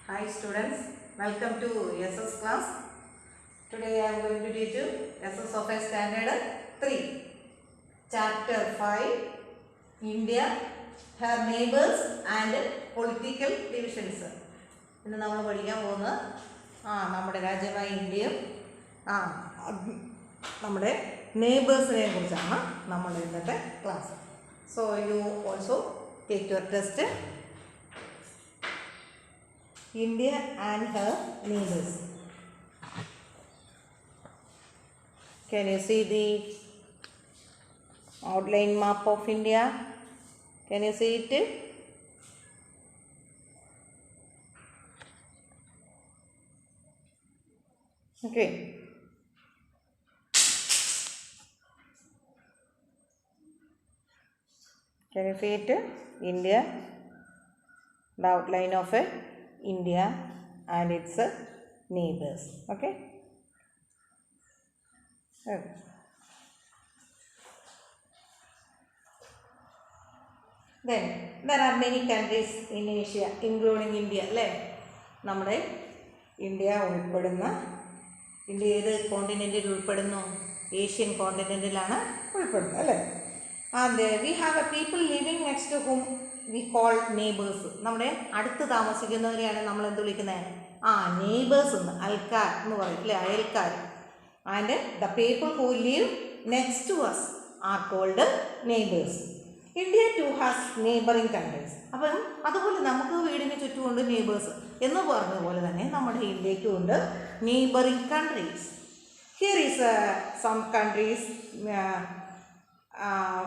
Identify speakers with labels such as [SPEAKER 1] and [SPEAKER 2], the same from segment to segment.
[SPEAKER 1] Hi students, welcome to SS class. Today I am going to teach you SS of a standard 3, chapter 5, India, her neighbors and political divisions. ഇന്ന് നമ്മൾ പഠിക്കാൻ പോകുന്നത് നമ്മുടെ രാജ്യമായ ഇന്ത്യയും നമ്മുടെ നെയ്ബേഴ്സിനെ കുറിച്ചാണ് നമ്മൾ ഇന്നത്തെ class. So you also take your test. India and her neighbors. Can you see the outline map of India? Can you see it? Okay. Can you see it? India, the outline of India and its neighbors. Okay. Then there are many countries in Asia, including India. അല്ലേ, നമ്മുടെ India ഉൾപ്പെടുന്ന India ഏത് കോണ്ടിനെൻറ്റിൽ ഉൾപ്പെടുന്നു? Asian കോണ്ടിനെൻറ്റിലാണ് ഉൾപ്പെടുന്നത് അല്ലേ. And we have a people living next to whom we call neighbors. നമ്മുടെ അടുത്ത് താമസിക്കുന്നവരെയാണ് നമ്മൾ എന്ത് വിളിക്കുന്നത്? നെയ്ബേഴ്സ് എന്ന്, അയൽക്കാർ എന്ന് പറയും അല്ലേ, അയൽക്കാർ. And the people who live next to us are called neighbours. India too has neighbouring countries. അപ്പം അതുപോലെ നമുക്ക് വീടിന് ചുറ്റുമുണ്ട് നെയ്ബേഴ്സ് എന്ന് പറഞ്ഞ പോലെ തന്നെ നമ്മുടെ ഇന്ത്യയ്ക്കും ഉണ്ട് neighbouring countries. Here is some countries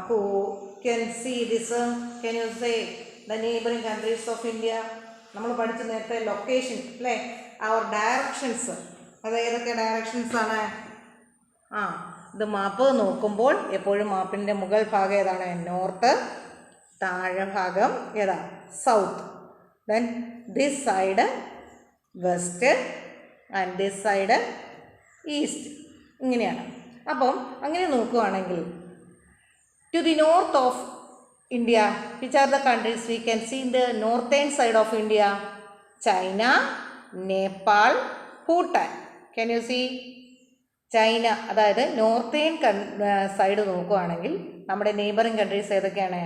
[SPEAKER 1] who can see this. Can you say the neighboring countries of India? നമ്മൾ പഠിച്ച നേരത്തെ ലൊക്കേഷൻ അല്ലേ, അവർ ഡയറക്ഷൻസ്, അത് ഏതൊക്കെ ഡയറക്ഷൻസ് ആണ്? ഇത് മാപ്പ് നോക്കുമ്പോൾ എപ്പോഴും മാപ്പിൻ്റെ മുകൾ ഭാഗം ഏതാണ്? നോർത്ത്. താഴെ ഭാഗം ഏതാ? South. Then this side west and this side east. ഇങ്ങനെയാണ്. അപ്പം അങ്ങനെ നോക്കുകയാണെങ്കിൽ to the north of India, which are the countries we can see in the northern side of India? China, Nepal, Bhutan. Can you see? China, അതായത് northern side നോക്കുകയാണെങ്കിൽ നമ്മുടെ neighbouring countries ഏതൊക്കെയാണ്?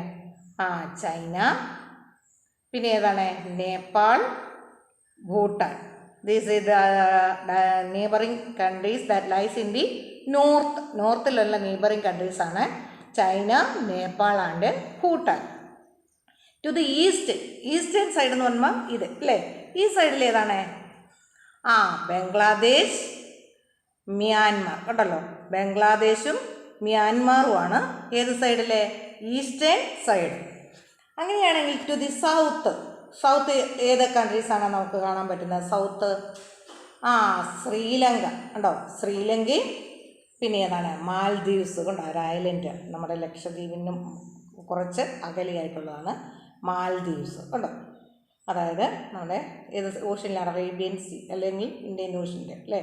[SPEAKER 1] China, പിന്നെ ഏതാണ്? Nepal, Bhutan. These is the neighbouring countries that lies in the north. നോർത്തിലുള്ള neighbouring countries ആണ് China, Nepal and Bhutan. To the east, eastern side എന്ന് പറയുമ്പോൾ ഇത് അല്ലേ, ഈ സൈഡിൽ ഏതാണ്? ബംഗ്ലാദേശ്, മ്യാൻമാർ. കണ്ടല്ലോ, ബംഗ്ലാദേശും മ്യാൻമാറുമാണ് ഏത് സൈഡിലെ? Eastern side. അങ്ങനെയാണെങ്കിൽ ടു ദി സൗത്ത്, സൗത്ത് ഏത് കൺട്രീസാണ് നമുക്ക് കാണാൻ പറ്റുന്നത്? സൗത്ത് ശ്രീലങ്ക. ഉണ്ടോ, ശ്രീലങ്കയും പിന്നെ ഏതാണ്? മാൽദീവ്സ്. കൊണ്ടോ, ഒരു ഐലൻഡ് നമ്മുടെ ലക്ഷദ്വീപിനും കുറച്ച് അകലെയായിട്ടുള്ളതാണ് മാൽദീവ്സ്. ഉണ്ടോ, അതായത് നമ്മുടെ ഏത് ഓഷ്യനിലാണ്? അറേബ്യൻ സീ അല്ലെങ്കിൽ ഇന്ത്യൻ ഓഷ്യൻ്റെ അല്ലേ.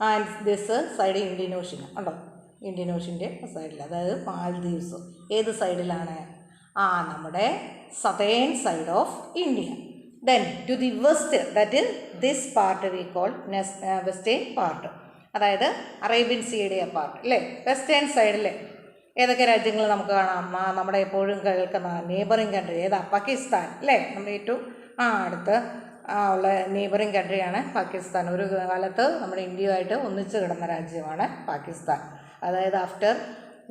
[SPEAKER 1] And this side Indian ocean. ഉണ്ടോ, ഇന്ത്യൻ ഓഷ്യൻ്റെ സൈഡിൽ, അതായത് മാൽദീവ്സ് ഏത് സൈഡിലാണ്? നമ്മുടെ southern side of India. Then to the west, that is this part we call western part, അതായത് അറേബ്യൻ സീയുടെ പാർട്ട് അല്ലേ. വെസ്റ്റേൺ സൈഡിൽ ഏതൊക്കെ രാജ്യങ്ങൾ നമുക്ക് കാണാം? നമ്മുടെ എപ്പോഴും കേൾക്കുന്ന നെയ്ബറിങ് കൺട്രി ഏതാ? പാകിസ്ഥാൻ അല്ലേ. നമ്മുടെ ഏറ്റവും അടുത്ത് ഉള്ള നെയ്ബറിങ് കൺട്രിയാണ് പാകിസ്ഥാൻ. ഒരു കാലത്ത് നമ്മുടെ ഇന്ത്യയുമായിട്ട് ഒന്നിച്ച് കിടന്ന രാജ്യമാണ് പാകിസ്ഥാൻ. അതായത് after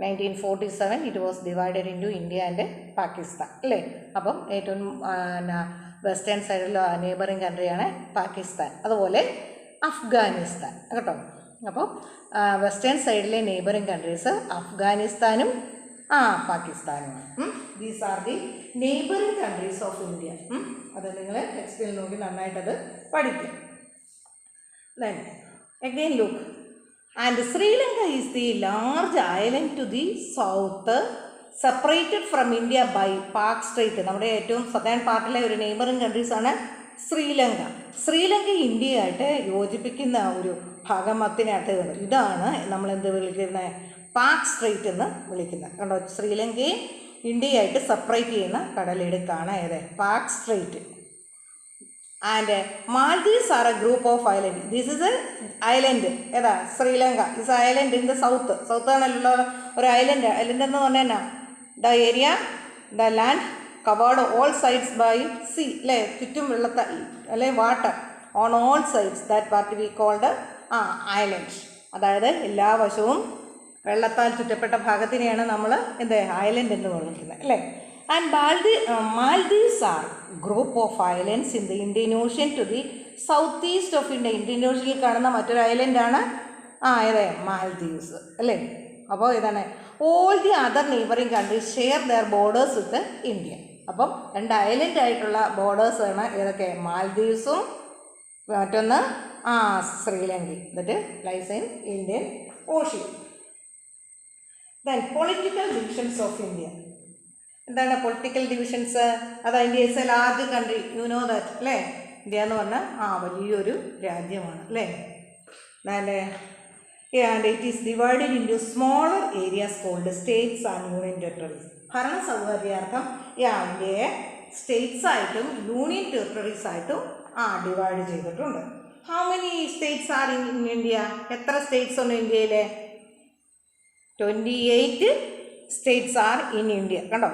[SPEAKER 1] 1947 it was divided into India and Pakistan അല്ലേ. അപ്പം ഏറ്റവും വെസ്റ്റേൺ സൈഡിലുള്ള നെയ്ബറിങ് കൺട്രിയാണ് പാകിസ്ഥാൻ. അതുപോലെ അഫ്ഗാനിസ്ഥാൻ കേട്ടോ. അപ്പോൾ വെസ്റ്റേൺ സൈഡിലെ നെയ്ബറിങ് കൺട്രീസ് അഫ്ഗാനിസ്ഥാനും പാകിസ്ഥാനുമാണ്. These are the neighbouring countries of India. അത് നിങ്ങൾ ടെക്സ്റ്റിൽ നോക്കി നന്നായിട്ടത് പഠിക്കും. Then again look, and Sri Lanka is the large island to the south, separated from India by Palk Strait. നമ്മുടെ ഏറ്റവും സതേൺ പാർട്ടിലെ ഒരു നെയ്ബറിങ് കൺട്രീസാണ് ശ്രീലങ്ക. ശ്രീലങ്ക ഇന്ത്യയായിട്ട് യോജിപ്പിക്കുന്ന ഒരു ഭാഗമത്തിനകത്ത് ഇതാണ് നമ്മളെന്ത് വിളിക്കുന്നത്? പാക് സ്ട്രെയ്റ്റ് എന്ന് വിളിക്കുന്നത്. കണ്ടോ, ശ്രീലങ്കയെ ഇന്ത്യയായിട്ട് സെപ്പറേറ്റ് ചെയ്യുന്ന കടലിടുക്കാണ് ഏത്? Palk strait. And Maldives are a group of island. This is a island. ഏതാ? Sri Lanka is island in the south ആണല്ലോ ഒരു ഐലൻഡ്. ഐലൻഡ് എന്ന് പറഞ്ഞാൽ എന്നാ? The area, the land covered all sides by sea, അല്ലേ? ചുറ്റും വെള്ളത്താൽ അല്ലെ water on all sides. That part we called island. അതായത് എല്ലാ വശവും വെള്ളത്താൽ ചുറ്റപ്പെട്ട ഭാഗത്തിനെയാണ് നമ്മൾ എന്ത് ഐലൻഡ് എന്ന് വിളിക്കുന്നത്, അല്ലേ? And Maldives are group of islands in the Indian ocean to the south east of India. Indian ഓഷ്യനിൽ കാണുന്ന മറ്റൊരു ഐലൻഡാണ് ഏത്? മാൽദീവ്സ്, അല്ലേ? അപ്പോൾ ഇതാണ് all the other neighbouring countries share their borders with India. അപ്പം 2 ഐലൻഡ് ആയിട്ടുള്ള ബോർഡേഴ്സാണ് ഏതൊക്കെ? മാൽദീവ്സും മറ്റൊന്ന് ശ്രീലങ്കയും. എന്നിട്ട് lies in Indian ocean. Then political divisions of India. എന്താണ് പൊളിറ്റിക്കൽ ഡിവിഷൻസ്? അതാ India is a large country, you know that, അല്ലേ? ഇന്ത്യ എന്ന് പറഞ്ഞാൽ വലിയൊരു രാജ്യമാണ്, അല്ലേ? And it is divided into smaller areas called states and union territories. ഭരണ സൗകര്യാർത്ഥം ഇന്ത്യയെ സ്റ്റേറ്റ്സ് ആയിട്ടും യൂണിയൻ ടെറിട്ടറീസ് ആയിട്ടും ഡിവൈഡ് ചെയ്തിട്ടുണ്ട്. How many states are in India? എത്ര സ്റ്റേറ്റ്സ് ഉണ്ട് ഇന്ത്യയിൽ? 28 സ്റ്റേറ്റ്സ് ആർ ഇൻ ഇന്ത്യ. കണ്ടോ?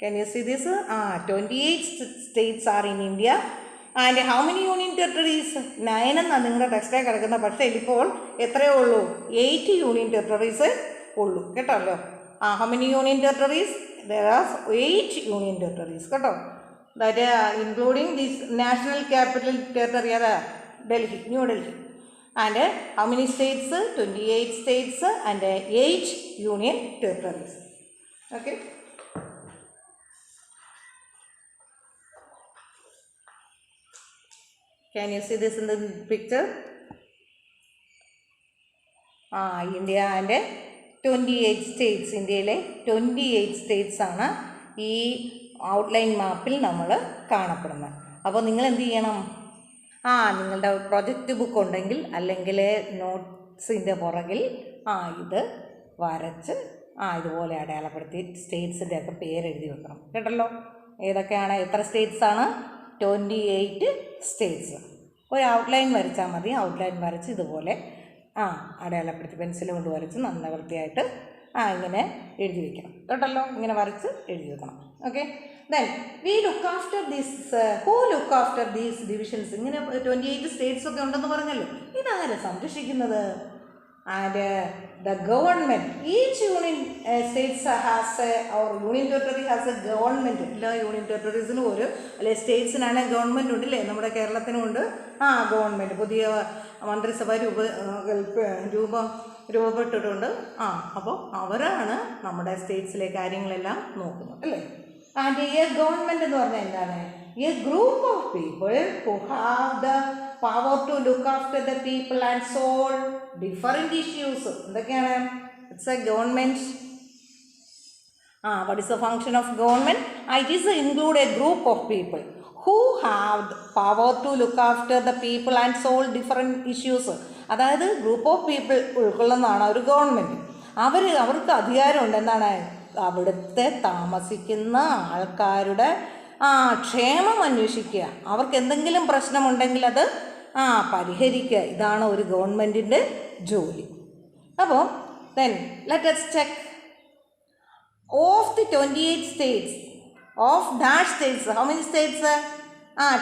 [SPEAKER 1] Can you see this? 28 states are in India. And how many union territories? 9 എന്നാണ് നിങ്ങളുടെ ടെക്സ്റ്റിൽ കിടക്കുന്നത്. പക്ഷേ ഇപ്പോൾ എത്രയേ ഉള്ളൂ? 8 യൂണിയൻ ടെറിട്ടറീസ് ഉള്ളൂ, കേട്ടല്ലോ. How many union territories? There are 8 union territories, കേട്ടോ. That including this national capital territory, അതാ Delhi, New Delhi. And how many states? 28 states and 8 union territories. Okay. Can you see this in the picture? India and 28 states. ഇന്ത്യയിലെ 28 States ആണ് ഈ outline മാപ്പിൽ നമ്മൾ കാണപ്പെടുന്നത്. അപ്പോൾ നിങ്ങൾ എന്ത് ചെയ്യണം? നിങ്ങളുടെ പ്രൊജക്റ്റ് ബുക്ക് ഉണ്ടെങ്കിൽ അല്ലെങ്കിൽ നോട്ട്സിൻ്റെ പുറകിൽ ഇത് വരച്ച് ഇതുപോലെ അടയാളപ്പെടുത്തി സ്റ്റേറ്റ്സിൻ്റെ ഒക്കെ പേരെഴുതി വെക്കണം, കേട്ടല്ലോ. ഏതൊക്കെയാണ്? എത്ര സ്റ്റേറ്റ്സ് ആണ്? 28 സ്റ്റേറ്റ്സ്. ഒരു ഔട്ട്ലൈൻ വരച്ചാൽ മതി. ഔട്ട്ലൈൻ വരച്ച് ഇതുപോലെ അടയാളപ്പെടുത്തി പെൻസിൽ കൊണ്ട് വരച്ച് നന്ന വൃത്തിയായിട്ട് ഇങ്ങനെ എഴുതി വയ്ക്കണം, കേട്ടല്ലോ. ഇങ്ങനെ വരച്ച് എഴുതി വെക്കണം. Okay. Then we look after this. Who look after these divisions? ഇങ്ങനെ 28 സ്റ്റേറ്റ്സ് ഒക്കെ ഉണ്ടെന്ന് പറഞ്ഞല്ലോ. ഇതാരെ സംരക്ഷിക്കുന്നത്? And the government, each union states has or union territory has a government. എല്ലാ യൂണിയൻ ടെറിട്ടറീസിനും ഒരു അല്ലെ സ്റ്റേറ്റ്സിനാണ് ഗവൺമെൻറ് ഉണ്ടല്ലേ? നമ്മുടെ കേരളത്തിനും ഉണ്ട് ഗവൺമെൻറ്. പുതിയ മന്ത്രിസഭ രൂപപ്പെട്ടിട്ടുണ്ട്. അപ്പോൾ അവരാണ് നമ്മുടെ സ്റ്റേറ്റ്സിലെ കാര്യങ്ങളെല്ലാം നോക്കുന്നത്, അല്ലേ? ആൻഡ് എ ഗവൺമെൻറ് എന്ന് പറഞ്ഞാൽ എന്താണ്? A group of people who have the power to look after the people and solve different issues. എന്തൊക്കെയാണ്? It's a government. What is the function of government? It is include a group of people who have the power to look after the people and solve different issues. അതായത് group of people ഉൾക്കൊള്ളുന്നതാണ് ഒരു government. അവർക്ക് അധികാരമുണ്ട്. എന്താണ്? അവിടുത്തെ താമസിക്കുന്ന ആൾക്കാരുടെ ക്ഷേമം അന്വേഷിക്കുക, അവർക്ക് എന്തെങ്കിലും പ്രശ്നമുണ്ടെങ്കിൽ അത് പരിഹരിക്കുക. ഇതാണ് ഒരു ഗവൺമെൻറ്റിൻ്റെ ജോലി. അപ്പോൾ then let us check of the 28 states of dash states. How many states?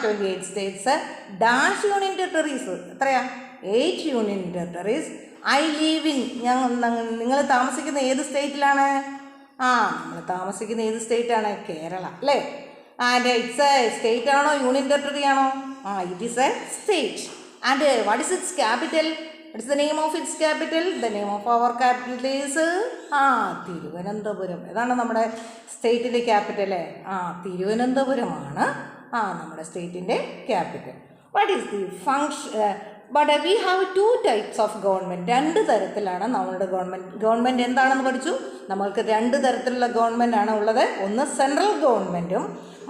[SPEAKER 1] 28 states dash union territories. എത്രയാ? 8 union territories. I live in. നിങ്ങൾ താമസിക്കുന്ന ഏത് സ്റ്റേറ്റിലാണ്? നമ്മൾ താമസിക്കുന്ന ഏത് സ്റ്റേറ്റാണ്? കേരള, അല്ലേ? ആൻഡ് ഇറ്റ്സ് എ സ്റ്റേറ്റ് ആണോ യൂണിയൻ ടെറിട്ടറി ആണോ? It is A state. And what is it's capital? What is the name of its capital? The name of our capital is Thiruvananthapuram. ഏതാണ് നമ്മുടെ സ്റ്റേറ്റിൻ്റെ ക്യാപിറ്റൽ? തിരുവനന്തപുരമാണ് നമ്മുടെ സ്റ്റേറ്റിൻ്റെ capital. What is the function? But we have 2 types of government. 2 തരത്തിലാണ് നമ്മളുടെ government എന്താണെന്ന് പഠിച്ചു. നമ്മൾക്ക് 2 തരത്തിലുള്ള ഗവൺമെൻറ് ആണ് ഉള്ളത്. ഒന്ന് സെൻട്രൽ ഗവൺമെൻറ്റും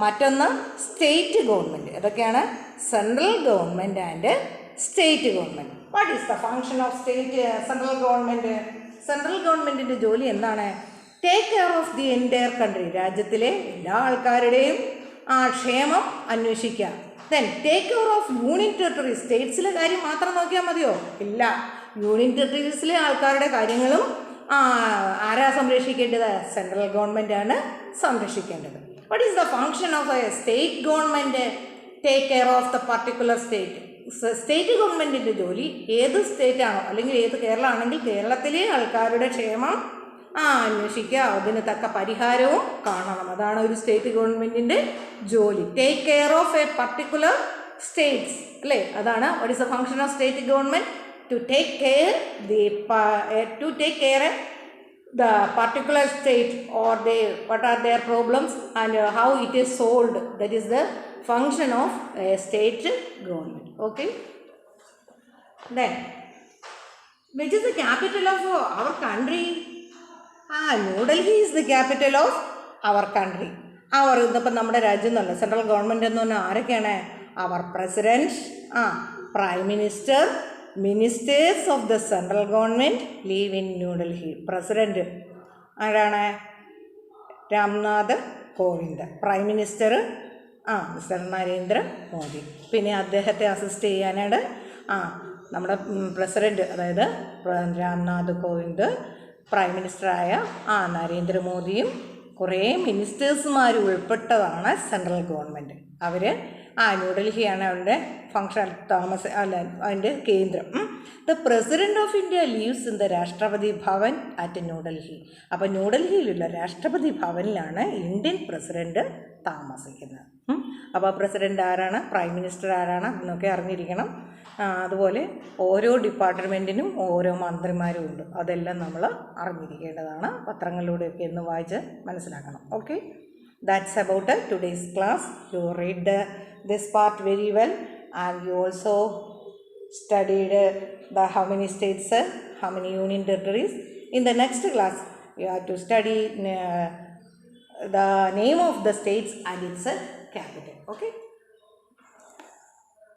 [SPEAKER 1] മറ്റൊന്ന് സ്റ്റേറ്റ് ഗവൺമെൻറ്. ഏതൊക്കെയാണ്? Central government and state government. What is the function of central government? Central ഗവൺമെൻറ്റിൻ്റെ ജോലി എന്താണ്? Take care of the entire country. രാജ്യത്തിലെ എല്ലാ ആൾക്കാരുടെയും ക്ഷേമം അന്വേഷിക്കുക. Then take care of union territory. സ്റ്റേറ്റ്സിലെ കാര്യം മാത്രം നോക്കിയാൽ മതിയോ? ഇല്ല, യൂണിയൻ ടെറിട്ടറീസിലെ ആൾക്കാരുടെ കാര്യങ്ങളും ആരാ സംരക്ഷിക്കേണ്ടത്? സെൻട്രൽ ഗവൺമെൻറ് ആണ് സംരക്ഷിക്കേണ്ടത്. What is the function of A state government? Take care of the particular state. State ഗവൺമെൻറ്റിൻ്റെ ജോലി ഏത് സ്റ്റേറ്റ് ആണോ, അല്ലെങ്കിൽ ഏത് കേരളമാണെങ്കിൽ കേരളത്തിലെ ആൾക്കാരുടെ ക്ഷേമം അന്വേഷിക്കുക, അതിന് തക്ക പരിഹാരവും കാണണം. അതാണ് ഒരു സ്റ്റേറ്റ് ഗവൺമെൻറ്റിൻ്റെ ജോലി. Take care of a particular states അല്ലേ, അതാണ് what is the function of state government? To take care the particular state or what are their problems and how it is solved. That is the function of a state government. Okay, then which is the capital of our country? New Delhi is the capital of our country. അവർ ഇന്നിപ്പം നമ്മുടെ രാജ്യം എന്നല്ല, സെൻട്രൽ ഗവൺമെൻറ് എന്ന് പറഞ്ഞാൽ ആരൊക്കെയാണ്? അവർ president, prime minister, ministers of the central government live in New Delhi. President ആരാണ്? Ramnath Kovind. Prime minister mister Narendra Modi. പിന്നെ അദ്ദേഹത്തെ അസിസ്റ്റ് ചെയ്യാനായിട്ട് നമ്മുടെ പ്രസിഡൻറ്റ്, അതായത് രാംനാഥ് കോവിന്ദ്, പ്രൈം മിനിസ്റ്ററായ നരേന്ദ്രമോദിയും കുറേ മിനിസ്റ്റേഴ്സുമാർ ഉൾപ്പെട്ടതാണ് സെൻട്രൽ ഗവൺമെൻറ്. അവർ ന്യൂഡൽഹിയാണ് അവരുടെ ഫങ്ഷൻ അതിൻ്റെ കേന്ദ്രം. The president of India leaves in the രാഷ്ട്രപതി ഭവൻ അറ്റ് ന്യൂഡൽഹി. അപ്പോൾ ന്യൂഡൽഹിയിലുള്ള രാഷ്ട്രപതി ഭവനിലാണ് ഇന്ത്യൻ പ്രസിഡൻറ്റ് താമസിക്കുന്നത്. അപ്പോൾ പ്രസിഡൻ്റ് ആരാണ്, പ്രൈം മിനിസ്റ്റർ ആരാണ് എന്നൊക്കെ അറിഞ്ഞിരിക്കണം. അതുപോലെ ഓരോ ഡിപ്പാർട്ട്മെൻറ്റിനും ഓരോ മന്ത്രിമാരും ഉണ്ട്, അതെല്ലാം നമ്മൾ അറിഞ്ഞിരിക്കേണ്ടതാണ്. പത്രങ്ങളിലൂടെയൊക്കെ ഒന്ന് വായിച്ച് മനസ്സിലാക്കണം. Okay, that's about today's class. You read this part very well, and you also studied the how many states, how many union territories. In the next class you have to study the name of the states and its capital. Okay.